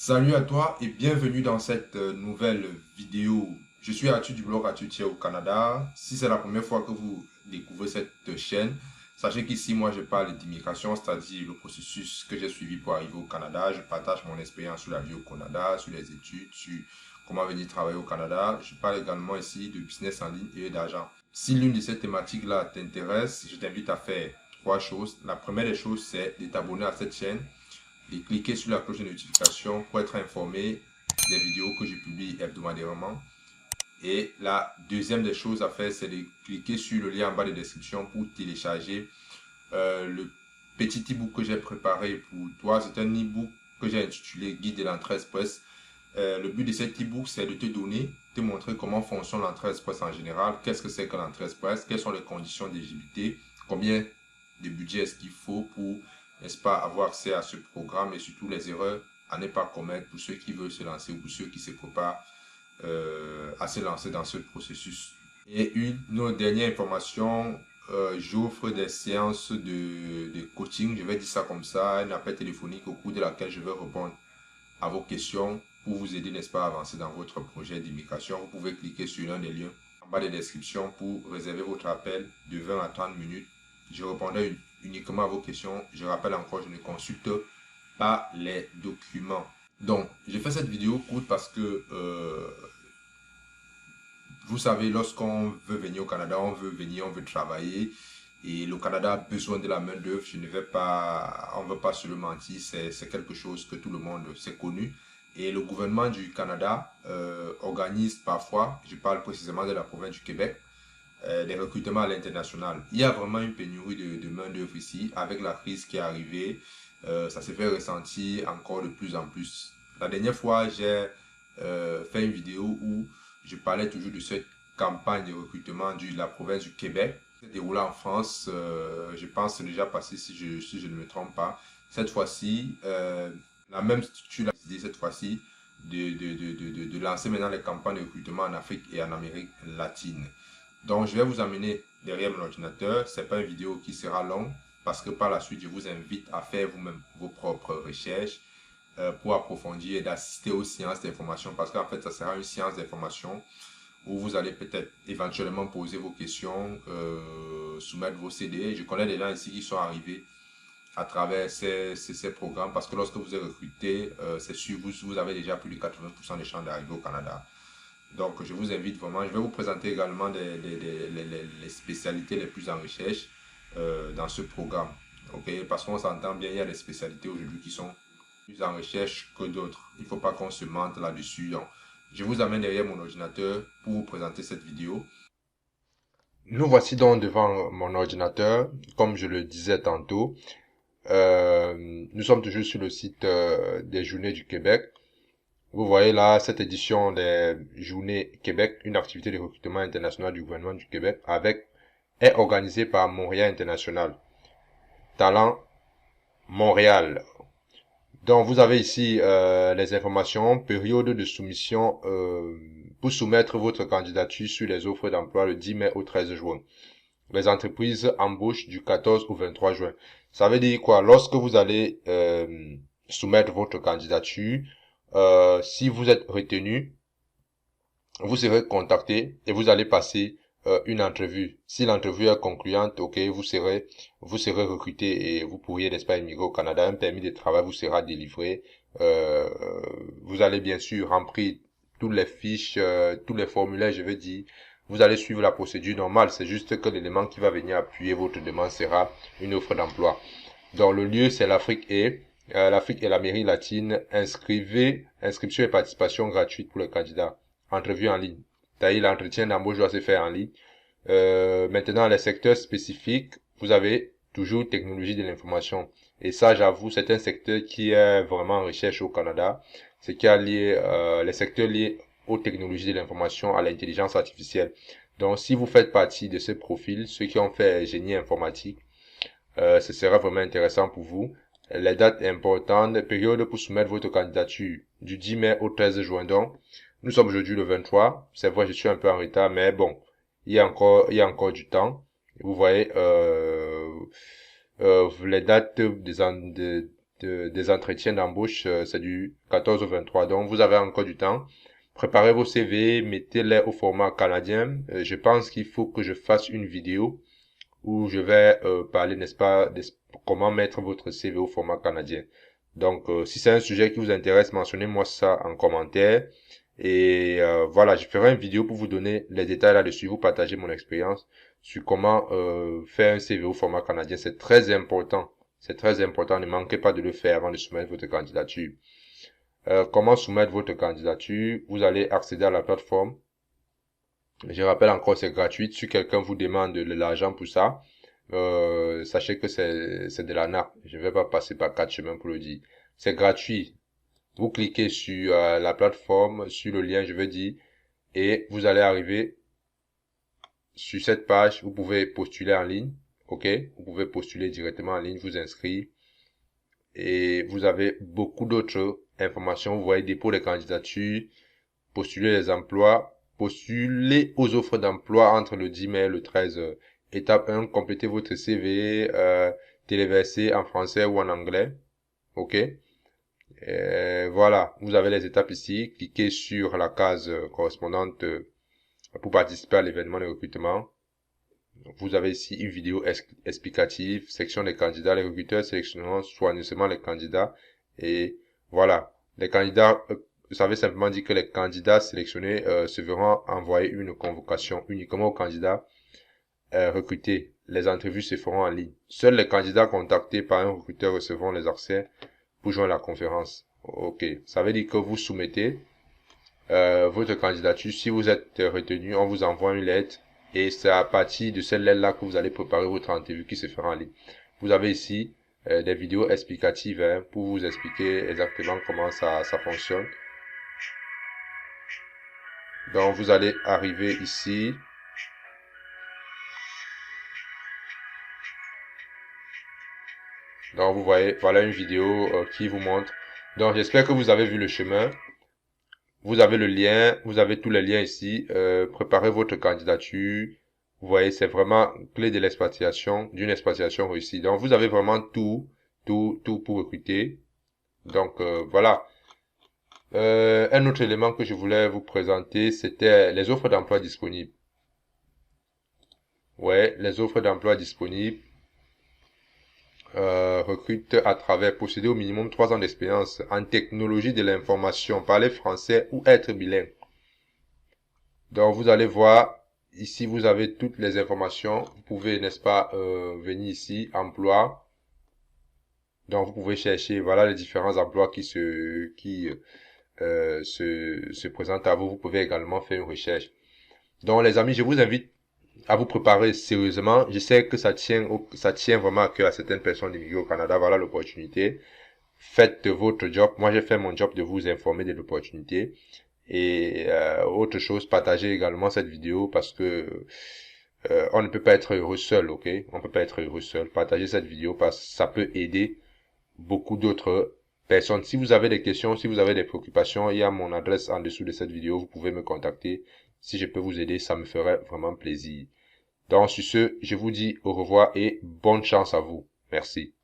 Salut à toi et bienvenue dans cette nouvelle vidéo. Je suis Arthur du blog Arthur Thier au Canada. Si c'est la première fois que vous découvrez cette chaîne, sachez qu'ici moi je parle d'immigration, c'est-à-dire le processus que j'ai suivi pour arriver au Canada. Je partage mon expérience sur la vie au Canada, sur les études, sur comment venir travailler au Canada. Je parle également ici de business en ligne et d'argent. Si l'une de ces thématiques-là t'intéresse, je t'invite à faire trois choses. La première des choses, c'est de t'abonner à cette chaîne et cliquez sur la cloche de notification pour être informé des vidéos que je publie hebdomadairement. Et la deuxième des choses à faire, c'est de cliquer sur le lien en bas de description pour télécharger le petit e-book que j'ai préparé pour toi. C'est un e-book que j'ai intitulé Guide de l'entrée express. Le but de cet e-book, c'est de te donner, te montrer comment fonctionne l'entrée express en général, qu'est-ce que c'est que l'entrée express, quelles sont les conditions d'éligibilité, combien de budget est-ce qu'il faut pour, n'est-ce pas, avoir accès à ce programme et surtout les erreurs à ne pas commettre pour ceux qui veulent se lancer ou pour ceux qui se préparent à se lancer dans ce processus. Et une autre dernière information, j'offre des séances de coaching, je vais dire ça comme ça, un appel téléphonique au cours de laquelle je vais répondre à vos questions pour vous aider, n'est-ce pas, à avancer dans votre projet d'immigration. Vous pouvez cliquer sur l'un des liens en bas de la description pour réserver votre appel de 20 à 30 minutes. Je répondrai uniquement à vos questions. Je rappelle encore, je ne consulte pas les documents. Donc, j'ai fait cette vidéo courte parce que vous savez, lorsqu'on veut venir au Canada, on veut venir, on veut travailler. Et le Canada a besoin de la main-d'œuvre. Je ne vais pas, on ne veut pas se le mentir, c'est quelque chose que tout le monde sait connu. Et le gouvernement du Canada organise parfois, je parle précisément de la province du Québec, des recrutements à l'international. Il y a vraiment une pénurie de main-d'œuvre ici. Avec la crise qui est arrivée, ça se fait ressentir encore de plus en plus. La dernière fois, j'ai fait une vidéo où je parlais toujours de cette campagne de recrutement de la province du Québec qui s'est déroulée en France. Je pense que c'est déjà passé si je ne me trompe pas. Cette fois-ci, la même structure a décidé cette fois-ci de lancer maintenant les campagnes de recrutement en Afrique et en Amérique latine. Donc, je vais vous amener derrière mon ordinateur. Ce n'est pas une vidéo qui sera longue parce que par la suite, je vous invite à faire vous-même vos propres recherches pour approfondir et d'assister aux séances d'information parce qu'en fait, ça sera une séance d'information où vous allez peut-être éventuellement poser vos questions, soumettre vos CD. Je connais des gens ici qui sont arrivés à travers ces programmes parce que lorsque vous êtes recruté, c'est sûr, vous avez déjà plus de 80% des chances d'arriver au Canada. Donc, je vous invite vraiment. Je vais vous présenter également les spécialités les plus en recherche dans ce programme. Ok, parce qu'on s'entend bien, il y a des spécialités aujourd'hui qui sont plus en recherche que d'autres. Il ne faut pas qu'on se mente là-dessus. Donc, je vous amène derrière mon ordinateur pour vous présenter cette vidéo. Nous voici donc devant mon ordinateur, comme je le disais tantôt. Nous sommes toujours sur le site des Journées du Québec. Vous voyez là cette édition des Journées Québec, une activité de recrutement international du gouvernement du Québec est organisée par Montréal International. Talent Montréal. Donc vous avez ici les informations, période de soumission pour soumettre votre candidature sur les offres d'emploi le 10 mai au 13 juin. Les entreprises embauchent du 14 au 23 juin. Ça veut dire quoi? Lorsque vous allez soumettre votre candidature, si vous êtes retenu, vous serez contacté et vous allez passer une entrevue. Si l'entrevue est concluante, ok, vous serez recruté et vous pourriez, n'est-ce pas, immigrer au Canada. Un permis de travail vous sera délivré. Euh, vous allez bien sûr remplir toutes les fiches, tous les formulaires, je veux dire. Vous allez suivre la procédure normale. C'est juste que l'élément qui va venir appuyer votre demande sera une offre d'emploi. Donc le lieu, c'est l'Afrique et l'Amérique latine. Inscription et participation gratuite pour les candidats. Entrevue en ligne. C'est-à-dire l'entretien d'embauche doit se faire en ligne. Maintenant, les secteurs spécifiques, vous avez toujours technologie de l'information. Et ça, j'avoue, c'est un secteur qui est vraiment en recherche au Canada. C'est qui a lié, les secteurs liés aux technologies de l'information, à l'intelligence artificielle. Donc, si vous faites partie de ce profil, ceux qui ont fait génie informatique, ce sera vraiment intéressant pour vous. Les dates importantes, période pour soumettre votre candidature du 10 mai au 13 juin. Donc, nous sommes aujourd'hui le 23. C'est vrai, je suis un peu en retard, mais bon, il y a encore du temps. Vous voyez, les dates des entretiens d'embauche, c'est du 14 au 23. Donc, vous avez encore du temps. Préparez vos CV, mettez-les au format canadien. Je pense qu'il faut que je fasse une vidéo où je vais parler, n'est-ce pas, de comment mettre votre CV au format canadien. Donc, si c'est un sujet qui vous intéresse, mentionnez-moi ça en commentaire. Et voilà, je ferai une vidéo pour vous donner les détails là-dessus, vous partager mon expérience sur comment faire un CV au format canadien. C'est très important. C'est très important. Ne manquez pas de le faire avant de soumettre votre candidature. Comment soumettre votre candidature? Vous allez accéder à la plateforme. Je rappelle encore, c'est gratuit. Si quelqu'un vous demande de l'argent pour ça, sachez que c'est de la nappe. Je ne vais pas passer par 4 chemins pour le dire. C'est gratuit. Vous cliquez sur la plateforme, sur le lien, je veux dire, et vous allez arriver sur cette page. Vous pouvez postuler en ligne, ok? Vous pouvez postuler directement en ligne, vous inscrire, et vous avez beaucoup d'autres informations. Vous voyez dépôt des candidatures, postuler les emplois, postuler aux offres d'emploi entre le 10 mai et le 13. Étape 1, complétez votre CV, téléversé en français ou en anglais. OK? Voilà, vous avez les étapes ici. Cliquez sur la case correspondante pour participer à l'événement de recrutement. Vous avez ici une vidéo explicative, section des candidats. Les recruteurs sélectionneront soigneusement les candidats. Et voilà, les candidats, vous savez simplement dire que les candidats sélectionnés se verront envoyer une convocation uniquement aux candidats recrutés. Les entrevues se feront en ligne. Seuls les candidats contactés par un recruteur recevront les accès pour joindre la conférence. Ok, ça veut dire que vous soumettez votre candidature. Si vous êtes retenu, on vous envoie une lettre et c'est à partir de cette lettre-là que vous allez préparer votre interview qui se fera en ligne. Vous avez ici des vidéos explicatives pour vous expliquer exactement comment ça fonctionne. Donc vous allez arriver ici. Donc vous voyez, voilà une vidéo qui vous montre. Donc j'espère que vous avez vu le chemin. Vous avez le lien, vous avez tous les liens ici. Préparez votre candidature. Vous voyez, c'est vraiment clé de l'expatriation, d'une expatriation réussie. Donc vous avez vraiment tout pour recruter. Donc voilà. Un autre élément que je voulais vous présenter, c'était les offres d'emploi disponibles. Ouais, les offres d'emploi disponibles. Recrute à travers posséder au minimum 3 ans d'expérience en technologie de l'information, parler français ou être bilingue. Donc vous allez voir, ici vous avez toutes les informations. Vous pouvez, n'est-ce pas, venir ici, emploi. Donc vous pouvez chercher, voilà les différents emplois qui se présentent à vous. Vous pouvez également faire une recherche. Donc les amis, je vous invite à vous préparer sérieusement. Je sais que ça tient vraiment à cœur à certaines personnes d'immigrer au Canada. Voilà l'opportunité. Faites votre job. Moi, j'ai fait mon job de vous informer de l'opportunité. Et autre chose, partagez également cette vidéo parce que on ne peut pas être heureux seul, ok? On ne peut pas être heureux seul. Partagez cette vidéo parce que ça peut aider beaucoup d'autres personnes. Si vous avez des questions, si vous avez des préoccupations, il y a mon adresse en dessous de cette vidéo. Vous pouvez me contacter. Si je peux vous aider, ça me ferait vraiment plaisir. Donc, sur ce, je vous dis au revoir et bonne chance à vous. Merci.